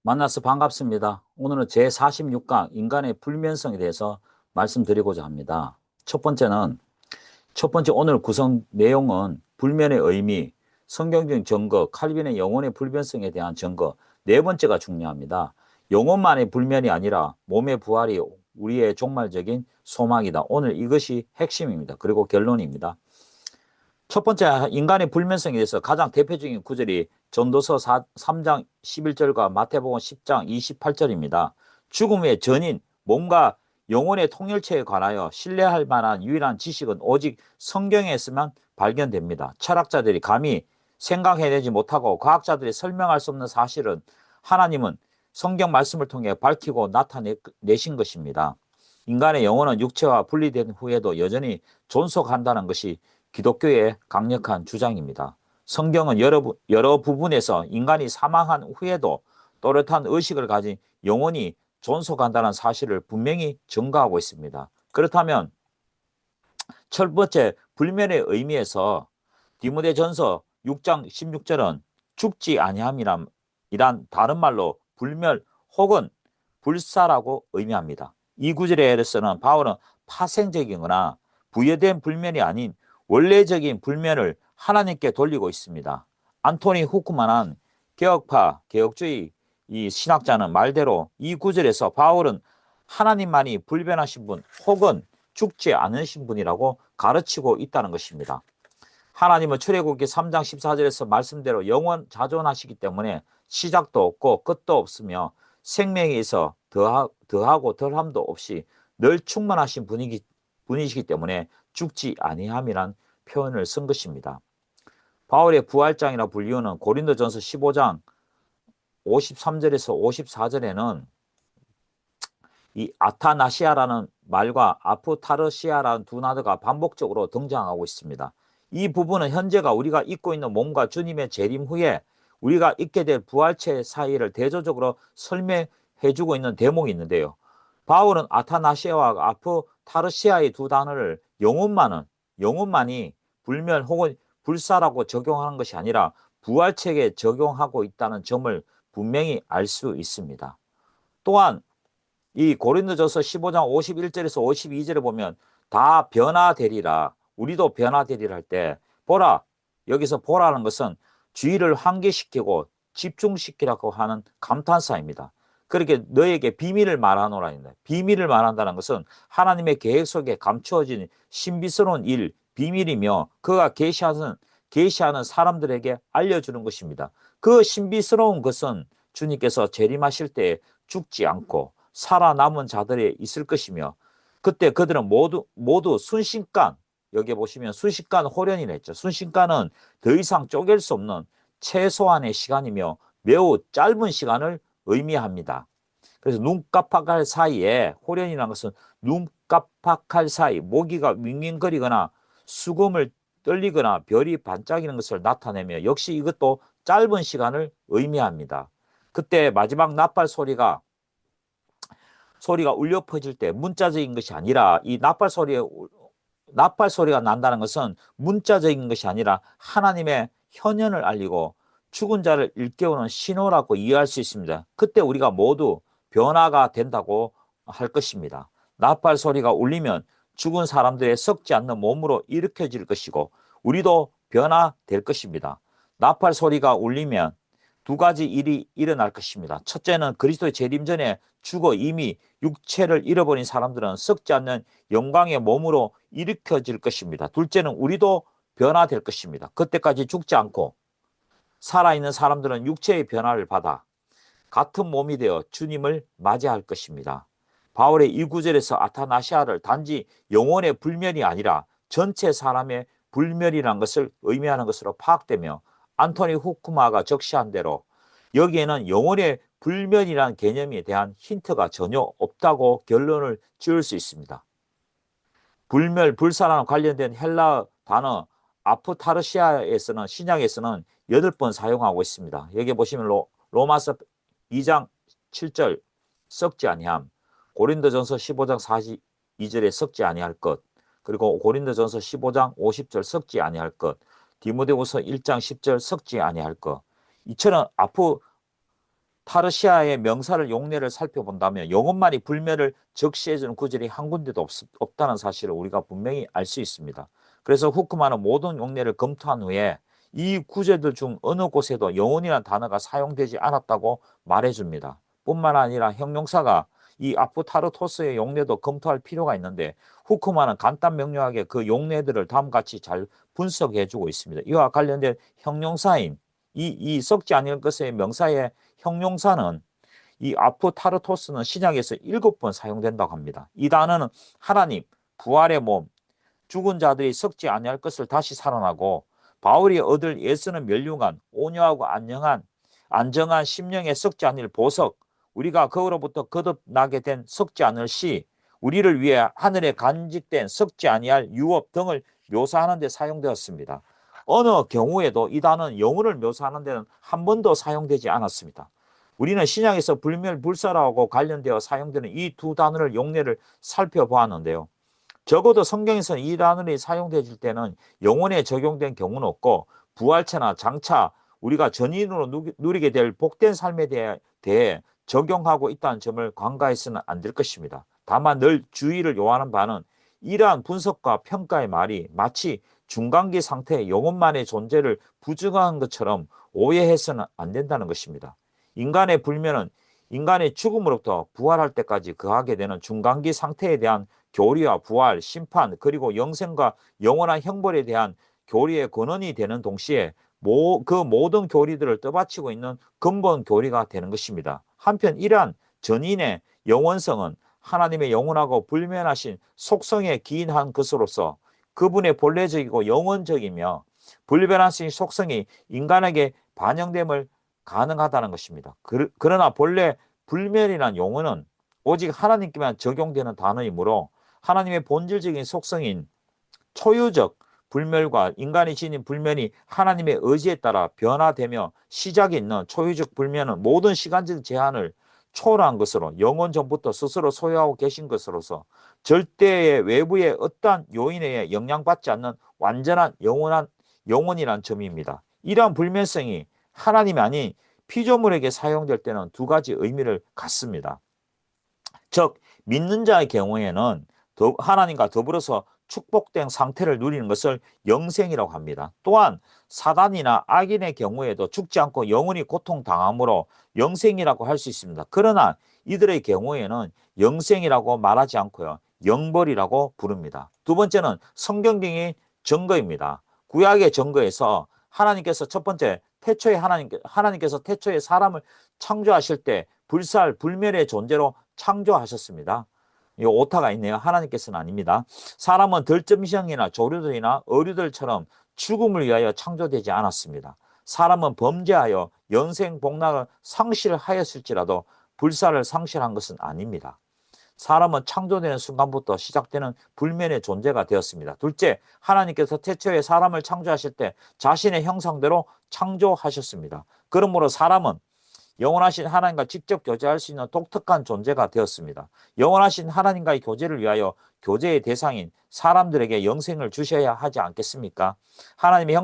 만나서 반갑습니다. 오늘은 제46강 인간의 불면성에 대해서 말씀드리고자 합니다. 첫 번째 오늘 구성 내용은 불면의 의미, 성경적인 증거, 칼빈의 영혼의 불변성에 대한 증거, 네 번째가 중요합니다. 영혼만의 불면이 아니라 몸의 부활이 우리의 종말적인 소망이다. 오늘 이것이 핵심입니다. 그리고 결론입니다. 첫 번째 인간의 불면성에 대해서 가장 대표적인 구절이 전도서 3장 11절과 마태복음 10장 28절입니다. 죽음의 전인, 몸과 영혼의 통일체에 관하여 신뢰할 만한 유일한 지식은 오직 성경에서만 발견됩니다. 철학자들이 감히 생각해내지 못하고 과학자들이 설명할 수 없는 사실은 하나님은 성경 말씀을 통해 밝히고 나타내신 것입니다. 인간의 영혼은 육체와 분리된 후에도 여전히 존속한다는 것이 기독교의 강력한 주장입니다. 성경은 여러 부분에서 인간이 사망한 후에도 또렷한 의식을 가진 영혼이 존속한다는 사실을 분명히 증거하고 있습니다. 그렇다면 첫 번째 불면의 의미에서 디모데전서 6장 16절은 죽지 아니함이란 다른 말로 불멸 혹은 불사라고 의미합니다. 이 구절에서는 바울은 파생적이거나 부여된 불면이 아닌 원래적인 불면을 하나님께 돌리고 있습니다. 안토니 후크만한 개혁주의 이 신학자는 말대로 이 구절에서 바울은 하나님만이 불변하신 분 혹은 죽지 않으신 분이라고 가르치고 있다는 것입니다. 하나님은 출애굽기 3장 14절에서 말씀대로 영원 자존하시기 때문에 시작도 없고 끝도 없으며 생명에 있어 더하고 덜함도 없이 늘 충만하신 분이시기 때문에 죽지 아니함이란 표현을 쓴 것입니다. 바울의 부활장이라 불리우는 고린도전서 15장 53절에서 54절에는 이 아타나시아라는 말과 아프타르시아라는 두 단어가 반복적으로 등장하고 있습니다. 이 부분은 현재가 우리가 입고 있는 몸과 주님의 재림 후에 우리가 입게 될 부활체 사이를 대조적으로 설명해주고 있는 대목이 있는데요. 바울은 아타나시아와 아프타르시아의 두 단어를 영혼만이 불멸 혹은 불사라고 적용하는 것이 아니라 부활체에 적용하고 있다는 점을 분명히 알 수 있습니다. 또한 이 고린도전서 15장 51절에서 52절에 보면 다 변화되리라. 우리도 변화되리라 할 때 보라. 여기서 보라는 것은 주의를 환기시키고 집중시키라고 하는 감탄사입니다. 그렇게 너에게 비밀을 말하노라. 비밀을 말한다는 것은 하나님의 계획 속에 감추어진 신비스러운 일, 비밀이며 그가 계시하는 사람들에게 알려주는 것입니다. 그 신비스러운 것은 주님께서 재림하실 때 죽지 않고 살아남은 자들이 있을 것이며 그때 그들은 모두 순식간 여기 보시면 순식간 호련이라 했죠. 순식간은 더 이상 쪼갤 수 없는 최소한의 시간이며 매우 짧은 시간을 의미합니다. 그래서 눈 깜빡할 사이에 호련이라는 것은 눈 깜빡할 사이 모기가 윙윙거리거나 수금을 떨리거나 별이 반짝이는 것을 나타내며 역시 이것도 짧은 시간을 의미합니다. 그때 마지막 나팔 소리가 울려 퍼질 때 문자적인 것이 아니라 이 나팔 소리가 난다는 것은 문자적인 것이 아니라 하나님의 현현을 알리고 죽은 자를 일깨우는 신호라고 이해할 수 있습니다. 그때 우리가 모두 변화가 된다고 할 것입니다. 나팔 소리가 울리면 죽은 사람들의 썩지 않는 몸으로 일으켜질 것이고 우리도 변화될 것입니다. 나팔 소리가 울리면 두 가지 일이 일어날 것입니다. 첫째는 그리스도의 재림 전에 죽어 이미 육체를 잃어버린 사람들은 썩지 않는 영광의 몸으로 일으켜질 것입니다. 둘째는 우리도 변화될 것입니다. 그때까지 죽지 않고 살아있는 사람들은 육체의 변화를 받아 같은 몸이 되어 주님을 맞이할 것입니다. 바울의 이 구절에서 아타나시아를 단지 영혼의 불멸이 아니라 전체 사람의 불멸이라는 것을 의미하는 것으로 파악되며 안토니 후쿠마가 적시한 대로 여기에는 영혼의 불멸이라는 개념에 대한 힌트가 전혀 없다고 결론을 지을 수 있습니다. 불멸, 불사랑 관련된 헬라 단어 아프타르시아에서는 신약에서는 8번 사용하고 있습니다. 여기 보시면 로마서 2장 7절 썩지 아니함, 고린도전서 15장 42절에 썩지 아니할 것, 그리고 고린도전서 15장 50절 썩지 아니할 것, 디모데후서 1장 10절 썩지 아니할 것. 이처럼 타르시아의 명사를 용례를 살펴본다면 영혼만이 불멸을 적시해주는 구절이 한 군데도 없다는 사실을 우리가 분명히 알 수 있습니다. 그래서 후크만은 모든 용례를 검토한 후에 이 구절들 중 어느 곳에도 영혼이라는 단어가 사용되지 않았다고 말해줍니다. 뿐만 아니라 형용사가 이 아프타르토스의 용례도 검토할 필요가 있는데 후크만은 간단 명료하게 그 용례들을 다음과 같이 잘 분석해주고 있습니다. 이와 관련된 형용사인 이 썩지 않을 것의 명사의 형용사는 이 아프타르토스는 신약에서 7번 사용된다고 합니다. 이 단어는 하나님, 부활의 몸, 죽은 자들이 썩지 아니할 것을 다시 살아나고 바울이 얻을 예수는 멸류관, 온유하고 안정한 심령에 썩지 않을 보석, 우리가 그로부터 거듭나게 된 썩지 않을 시, 우리를 위해 하늘에 간직된 썩지 아니할 유업 등을 묘사하는 데 사용되었습니다. 어느 경우에도 이 단어는 영혼을 묘사하는 데는 한 번도 사용되지 않았습니다. 우리는 신약에서 불멸불사라고 관련되어 사용되는 이 두 단어를 용례를 살펴보았는데요. 적어도 성경에서는 이 단어가 사용되질 때는 영혼에 적용된 경우는 없고 부활체나 장차 우리가 전인으로 누리게 될 복된 삶에 대해 적용하고 있다는 점을 간과해서는 안 될 것입니다. 다만 늘 주의를 요하는 바는 이러한 분석과 평가의 말이 마치 중간기 상태의 영혼만의 존재를 부정한 것처럼 오해해서는 안 된다는 것입니다. 인간의 불면은 인간의 죽음으로부터 부활할 때까지 거하게 되는 중간기 상태에 대한 교리와 부활, 심판, 그리고 영생과 영원한 형벌에 대한 교리의 근원이 되는 동시에 그 모든 교리들을 떠받치고 있는 근본 교리가 되는 것입니다. 한편 이러한 전인의 영원성은 하나님의 영원하고 불면하신 속성에 기인한 것으로서 그분의 본래적이고 영원적이며 불변하신 속성이 인간에게 반영됨을 가능하다는 것입니다. 그러나 본래 불멸이란 용어는 오직 하나님께만 적용되는 단어이므로 하나님의 본질적인 속성인 초유적 불멸과 인간이 지닌 불면이 하나님의 의지에 따라 변화되며 시작이 있는 초유적 불면은 모든 시간적 제한을 초월한 것으로 영원 전부터 스스로 소유하고 계신 것으로서 절대의 외부의 어떠한 요인에 의해 영향받지 않는 완전한 영혼이란 점입니다. 이러한 불면성이 하나님이 아닌 피조물에게 사용될 때는 두 가지 의미를 갖습니다. 즉 믿는 자의 경우에는 하나님과 더불어서 축복된 상태를 누리는 것을 영생이라고 합니다. 또한 사단이나 악인의 경우에도 죽지 않고 영원히 고통당함으로 영생이라고 할 수 있습니다. 그러나 이들의 경우에는 영생이라고 말하지 않고요. 영벌이라고 부릅니다. 두 번째는 성경적인 증거입니다. 구약의 증거에서 하나님께서 첫 번째 태초에 하나님께서 태초에 사람을 창조하실 때 불멸의 존재로 창조하셨습니다. 이 오타가 있네요. 하나님께서는 아닙니다. 사람은 들짐승이나 조류들이나 어류들처럼 죽음을 위하여 창조되지 않았습니다. 사람은 범죄하여 영생복락을 상실하였을지라도 불사를 상실한 것은 아닙니다. 사람은 창조되는 순간부터 시작되는 불면의 존재가 되었습니다. 둘째, 하나님께서 태초에 사람을 창조하실 때 자신의 형상대로 창조하셨습니다. 그러므로 사람은 영원하신 하나님과 직접 교제할 수 있는 독특한 존재가 되었습니다. 영원하신 하나님과의 교제를 위하여 교제의 대상인 사람들에게 영생을 주셔야 하지 않겠습니까? 하나님의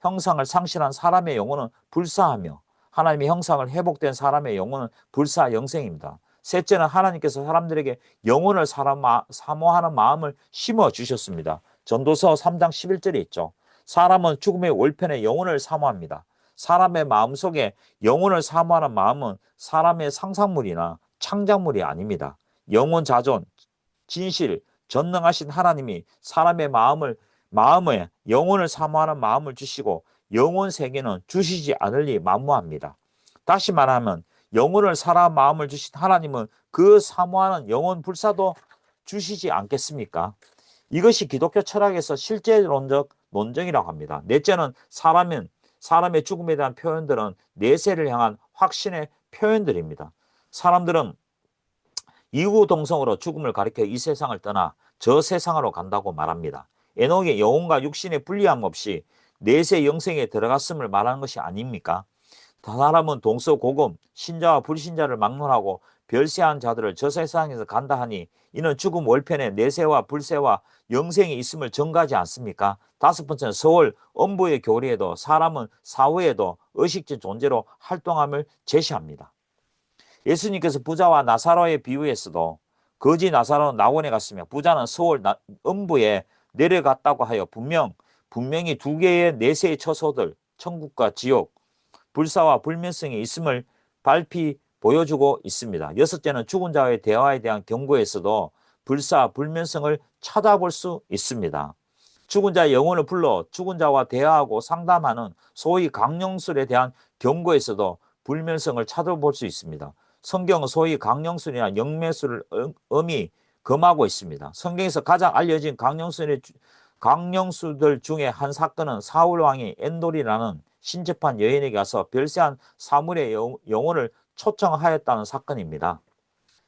형상을 상실한 사람의 영혼은 불사하며 하나님의 형상을 회복된 사람의 영혼은 불사 영생입니다. 셋째는 하나님께서 사람들에게 영혼을 사모하는 마음을 심어주셨습니다. 전도서 3장 11절에 있죠. 사람은 죽음의 월편에 영혼을 사모합니다. 사람의 마음속에 영혼을 사모하는 마음은 사람의 상상물이나 창작물이 아닙니다. 영혼 자존, 진실, 전능하신 하나님이 사람의 마음에 영혼을 사모하는 마음을 주시고 영혼 세계는 주시지 않으리 만무합니다. 다시 말하면 영혼을 사랑하는 마음을 주신 하나님은 그 사모하는 영혼 불사도 주시지 않겠습니까? 이것이 기독교 철학에서 실제론적 논증이라고 합니다. 넷째는 사람의 죽음에 대한 표현들은 내세를 향한 확신의 표현들입니다. 사람들은 이구동성으로 죽음을 가리켜 이 세상을 떠나 저 세상으로 간다고 말합니다. 에녹이 영혼과 육신의 분리함 없이 내세 영생에 들어갔음을 말하는 것이 아닙니까? 사람은 동서고금, 신자와 불신자를 막론하고 별세한 자들을 저 세상에서 간다 하니 이는 죽음 월편에 내세와 불세와 영생이 있음을 증가하지 않습니까? 다섯 번째는 서울 엄부의 교리에도 사람은 사후에도 의식적 존재로 활동함을 제시합니다. 예수님께서 부자와 나사로의 비유에서도 거지 나사로는 낙원에 갔으며 부자는 서울 음부에 내려갔다고 하여 분명히 두 개의 내세의 처소들, 천국과 지옥, 불사와 불면성이 있음을 발피 보여주고 있습니다. 여섯째는 죽은 자와의 대화에 대한 경고에서도 불사, 불면성을 찾아볼 수 있습니다. 죽은 자의 영혼을 불러 죽은 자와 대화하고 상담하는 소위 강령술에 대한 경고에서도 불면성을 찾아볼 수 있습니다. 성경은 소위 강령술이나 영매술을 엄히 금하고 있습니다. 성경에서 가장 알려진 강령술들 중에 한 사건은 사울 왕이 엔돌이라는 신접한 여인에게 가서 별세한 사물의 영혼을 초청하였다는 사건입니다.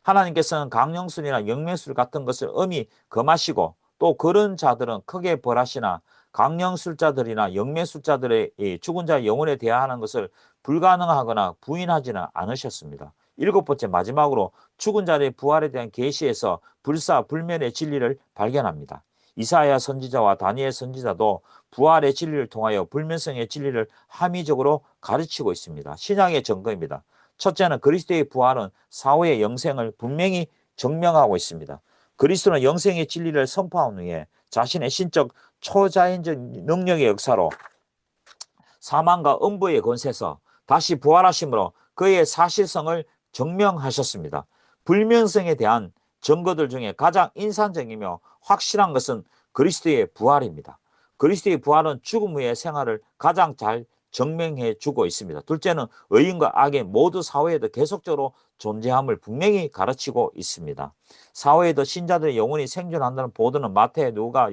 하나님께서는 강령술이나 영매술 같은 것을 엄히 금하시고 또 그런 자들은 크게 벌하시나 강령술자들이나 영매술자들의 죽은 자의 영혼에 대하는 것을 불가능하거나 부인하지는 않으셨습니다. 일곱 번째 마지막으로 죽은 자의 부활에 대한 계시에서 불사 불면의 진리를 발견합니다. 이사야 선지자와 다니엘 선지자도 부활의 진리를 통하여 불면성의 진리를 함의적으로 가르치고 있습니다. 신약의 증거입니다. 첫째는 그리스도의 부활은 사후의 영생을 분명히 증명하고 있습니다. 그리스도는 영생의 진리를 선포한 후에 자신의 신적 초자연적 능력의 역사로 사망과 음부의 권세에서 다시 부활하심으로 그의 사실성을 증명하셨습니다. 불면성에 대한 증거들 중에 가장 인상적이며 확실한 것은 그리스도의 부활입니다. 그리스도의 부활은 죽음 후의 생활을 가장 잘 증명해 주고 있습니다. 둘째는 의인과 악의 모두 사후에도 계속적으로 존재함을 분명히 가르치고 있습니다. 사후에도 신자들의 영혼이 생존한다는 보도는 마태, 누가,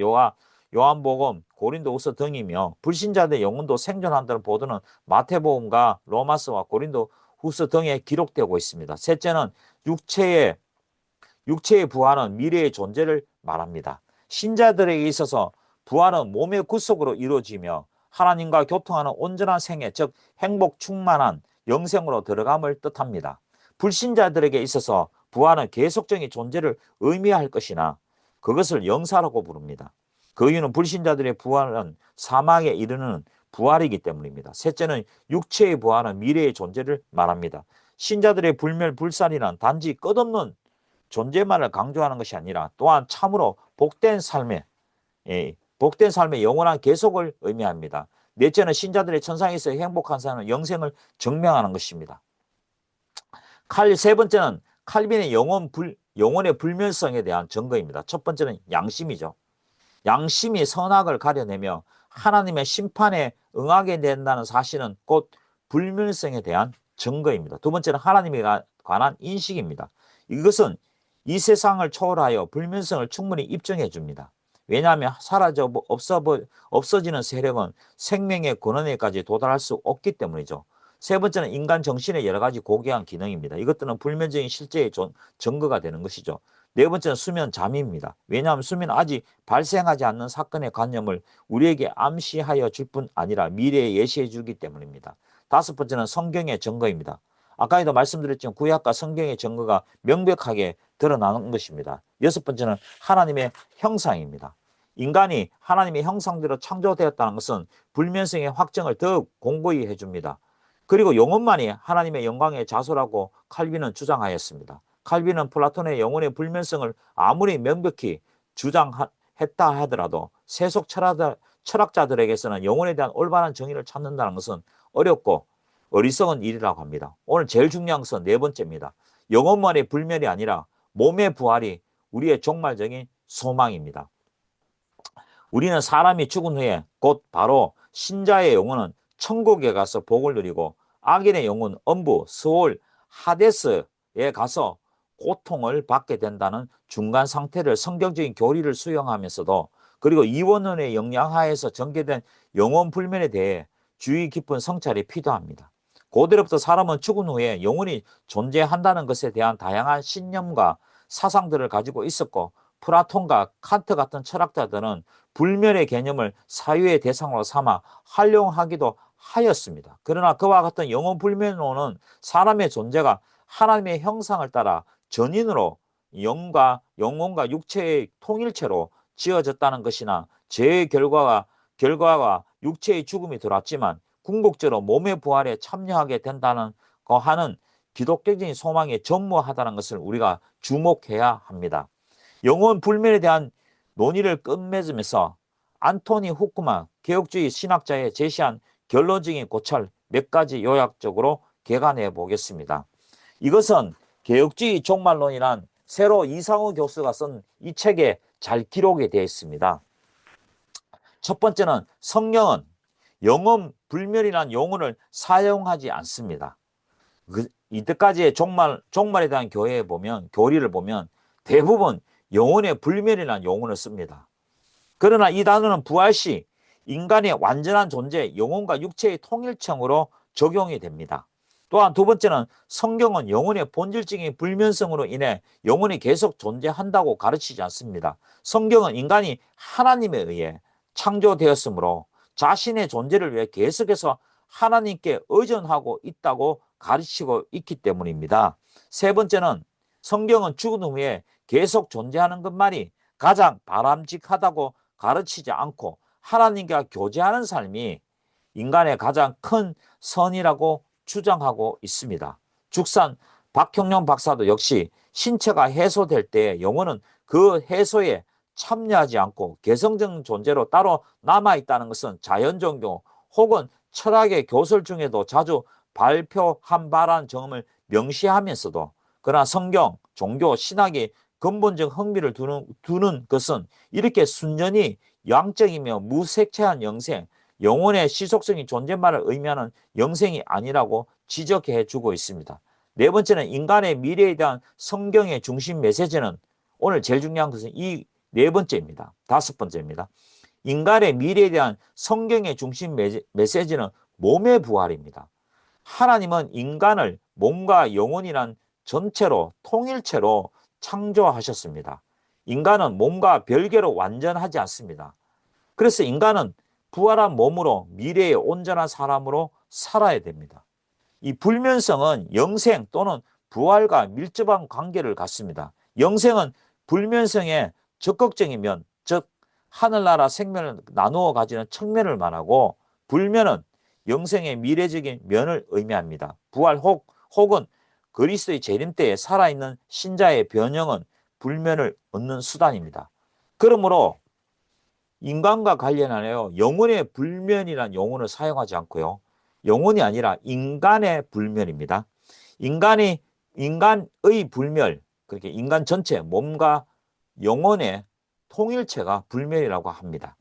요한복음, 고린도후서 등이며 불신자들의 영혼도 생존한다는 보도는 마태복음과 로마서와 고린도후서 등에 기록되고 있습니다. 셋째는 육체의 부활은 미래의 존재를 말합니다. 신자들에게 있어서 부활은 몸의 구속으로 이루어지며 하나님과 교통하는 온전한 생애, 즉 행복 충만한 영생으로 들어감을 뜻합니다. 불신자들에게 있어서 부활은 계속적인 존재를 의미할 것이나 그것을 영사라고 부릅니다. 그 이유는 불신자들의 부활은 사망에 이르는 부활이기 때문입니다. 셋째는 육체의 부활은 미래의 존재를 말합니다. 신자들의 불멸불살이란 단지 끝없는 존재만을 강조하는 것이 아니라 또한 참으로 복된 삶의 영원한 계속을 의미합니다. 넷째는 신자들의 천상에서 행복한 삶은 영생을 증명하는 것입니다. 세 번째는 칼빈의 영혼의 불멸성에 대한 증거입니다. 첫 번째는 양심이죠. 양심이 선악을 가려내며 하나님의 심판에 응하게 된다는 사실은 곧 불멸성에 대한 증거입니다. 두 번째는 하나님에 관한 인식입니다. 이것은 이 세상을 초월하여 불멸성을 충분히 입증해 줍니다. 왜냐하면 사라져 없어지는 세력은 생명의 근원에까지 도달할 수 없기 때문이죠. 세 번째는 인간 정신의 여러 가지 고귀한 기능입니다. 이것들은 불면적인 실제의 증거가 되는 것이죠. 네 번째는 수면 잠입니다. 왜냐하면 수면은 아직 발생하지 않는 사건의 관념을 우리에게 암시하여 줄 뿐 아니라 미래에 예시해 주기 때문입니다. 다섯 번째는 성경의 증거입니다. 아까에도 말씀드렸지만 구약과 성경의 증거가 명백하게 드러나는 것입니다. 여섯 번째는 하나님의 형상입니다. 인간이 하나님의 형상대로 창조되었다는 것은 불면성의 확정을 더욱 공고히 해줍니다. 그리고 영혼만이 하나님의 영광의 자소라고 칼빈은 주장하였습니다. 칼빈은 플라톤의 영혼의 불면성을 아무리 명백히 주장했다 하더라도 세속 철학자들에게서는 영혼에 대한 올바른 정의를 찾는다는 것은 어렵고 어리석은 일이라고 합니다. 오늘 제일 중요한 것은 네 번째입니다. 영혼만의 불멸이 아니라 몸의 부활이 우리의 종말적인 소망입니다. 우리는 사람이 죽은 후에 곧 바로 신자의 영혼은 천국에 가서 복을 누리고 악인의 영혼 음부, 스올, 하데스에 가서 고통을 받게 된다는 중간 상태를 성경적인 교리를 수용하면서도 그리고 이원론의 영향하에서 전개된 영혼 불면에 대해 주의 깊은 성찰이 필요합니다. 고대로부터 사람은 죽은 후에 영혼이 존재한다는 것에 대한 다양한 신념과 사상들을 가지고 있었고 플라톤과 칸트 같은 철학자들은 불멸의 개념을 사유의 대상으로 삼아 활용하기도 하였습니다. 그러나 그와 같은 영혼 불멸론은 사람의 존재가 하나님의 형상을 따라 전인으로 영혼과 육체의 통일체로 지어졌다는 것이나 죄의 결과가 육체의 죽음이 들어왔지만 궁극적으로 몸의 부활에 참여하게 된다는 거 하는 기독교적인 소망에 전무하다는 것을 우리가 주목해야 합니다. 영혼 불멸에 대한 논의를 끝맺으면서 안토니 후크만 개혁주의 신학자의 제시한 결론적인 고찰 몇 가지 요약적으로 개관해 보겠습니다. 이것은 개혁주의 종말론이란 새로 이상우 교수가 쓴 이 책에 잘 기록이 되어 있습니다. 첫 번째는 성경은 영혼 불멸이란 용어를 사용하지 않습니다. 이때까지의 종말에 대한 교리를 보면 대부분 영혼의 불멸이라는 용어를 씁니다. 그러나 이 단어는 부활 시 인간의 완전한 존재, 영혼과 육체의 통일성으로 적용이 됩니다. 또한 두 번째는 성경은 영혼의 본질적인 불면성으로 인해 영혼이 계속 존재한다고 가르치지 않습니다. 성경은 인간이 하나님에 의해 창조되었으므로 자신의 존재를 위해 계속해서 하나님께 의존하고 있다고 가르치고 있기 때문입니다. 세 번째는 성경은 죽은 후에 계속 존재하는 것만이 가장 바람직하다고 가르치지 않고 하나님과 교제하는 삶이 인간의 가장 큰 선이라고 주장하고 있습니다. 죽산 박형룡 박사도 역시 신체가 해소될 때 영혼은 그 해소에 참여하지 않고 개성적 존재로 따로 남아있다는 것은 자연종교 혹은 철학의 교설 중에도 자주 발표한 바라는 점을 명시하면서도 그러나 성경, 종교, 신학이 근본적 흥미를 두는 것은 이렇게 순전히 양적이며 무색채한 영생, 영혼의 시속성이 존재만을 의미하는 영생이 아니라고 지적해 주고 있습니다. 네 번째는 인간의 미래에 대한 성경의 중심 메시지는 오늘 제일 중요한 것은 이 네 번째입니다. 다섯 번째입니다. 인간의 미래에 대한 성경의 중심 메시지는 몸의 부활입니다. 하나님은 인간을 몸과 영혼이란 전체로 통일체로 창조하셨습니다. 인간은 몸과 별개로 완전하지 않습니다. 그래서 인간은 부활한 몸으로 미래의 온전한 사람으로 살아야 됩니다. 이 불면성은 영생 또는 부활과 밀접한 관계를 갖습니다. 영생은 불면성의 적극적인 면, 즉 하늘나라 생명을 나누어 가지는 측면을 말하고 불면은 영생의 미래적인 면을 의미합니다. 부활 혹은 그리스도의 재림 때에 살아있는 신자의 변형은 불면을 얻는 수단입니다. 그러므로 인간과 관련하여 영혼의 불면이라는 용어를 사용하지 않고요. 영혼이 아니라 인간의 불면입니다. 인간의 불멸, 그렇게 인간 전체 몸과 영혼의 통일체가 불멸이라고 합니다.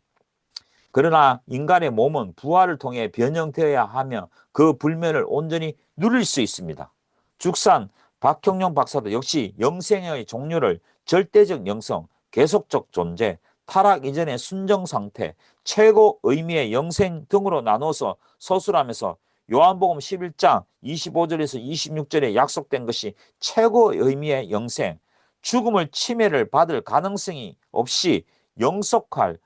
그러나 인간의 몸은 부활을 통해 변형되어야 하며 그 불면을 온전히 누릴 수 있습니다. 죽산 박형룡 박사도 역시 영생의 종류를 절대적 영성, 계속적 존재, 타락 이전의 순정 상태, 최고 의미의 영생 등으로 나눠서 서술하면서 요한복음 11장 25절에서 26절에 약속된 것이 최고 의미의 영생, 죽음을 침해를 받을 가능성이 없이 영속할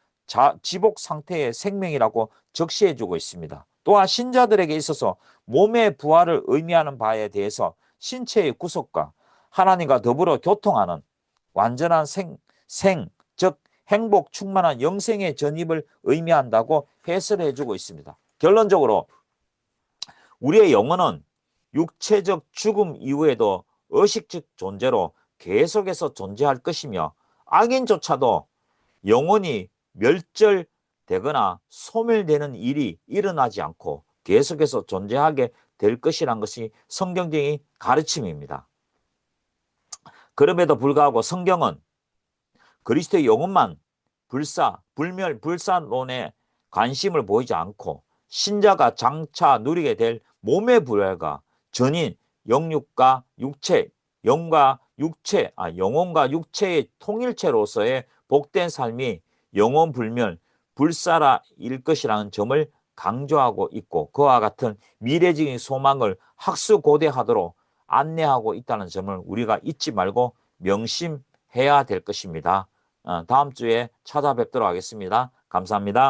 지복 상태의 생명이라고 적시해주고 있습니다. 또한 신자들에게 있어서 몸의 부활을 의미하는 바에 대해서 신체의 구속과 하나님과 더불어 교통하는 완전한 즉 행복 충만한 영생의 전입을 의미한다고 해설해주고 있습니다. 결론적으로 우리의 영혼은 육체적 죽음 이후에도 의식적 존재로 계속해서 존재할 것이며 악인조차도 영혼이 멸절되거나 소멸되는 일이 일어나지 않고 계속해서 존재하게 될 것이란 것이 성경적인 가르침입니다. 그럼에도 불구하고 성경은 그리스도의 영혼만 불멸불산론에 관심을 보이지 않고 신자가 장차 누리게 될 몸의 부활과 전인 영혼과 육체의 통일체로서의 복된 삶이 영혼 불멸, 불사라일 것이라는 점을 강조하고 있고 그와 같은 미래적인 소망을 학수고대하도록 안내하고 있다는 점을 우리가 잊지 말고 명심해야 될 것입니다. 다음 주에 찾아뵙도록 하겠습니다. 감사합니다.